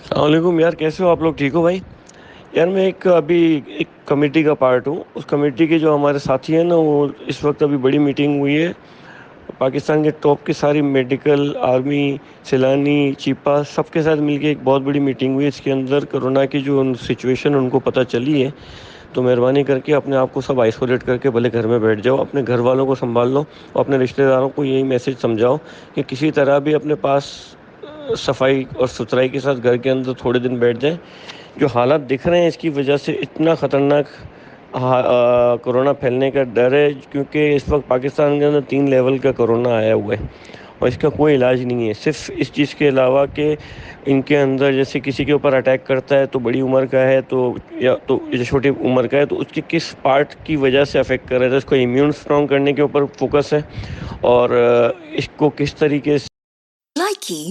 السلام علیکم یار، کیسے ہو آپ لوگ؟ ٹھیک ہو بھائی؟ یار میں ابھی ایک کمیٹی کا پارٹ ہوں. اس کمیٹی کے جو ہمارے ساتھی ہیں نا، وہ اس وقت ابھی بڑی میٹنگ ہوئی ہے. پاکستان کے ٹاپ کی ساری میڈیکل، آرمی، سیلانی، چیپا سب کے ساتھ مل کے ایک بہت بڑی میٹنگ ہوئی. اس کے اندر کرونا کی جو سچویشن ان کو پتہ چلی ہے، تو مہربانی کر کے اپنے آپ کو سب آئسولیٹ کر کے بھلے گھر میں بیٹھ جاؤ، اپنے گھر والوں کو سنبھال لو اور اپنے رشتہ داروں کو یہی میسج سمجھاؤ کہ کسی طرح بھی اپنے پاس صفائی اور ستھرائی کے ساتھ گھر کے اندر تھوڑے دن بیٹھ جائیں. جو حالات دکھ رہے ہیں اس کی وجہ سے اتنا خطرناک کرونا پھیلنے کا ڈر ہے، کیونکہ اس وقت پاکستان کے اندر 3 لیول کا کرونا آیا ہوا ہے اور اس کا کوئی علاج نہیں ہے. صرف اس چیز کے علاوہ کہ ان کے اندر جیسے کسی کے اوپر اٹیک کرتا ہے تو بڑی عمر کا ہے تو یا تو چھوٹی عمر کا ہے تو اس کے کس پارٹ کی وجہ سے افیکٹ کر رہا ہے، تو اس کو امیون اسٹرانگ کرنے کے اوپر فوکس ہے اور اس کو کس طریقے سے Likey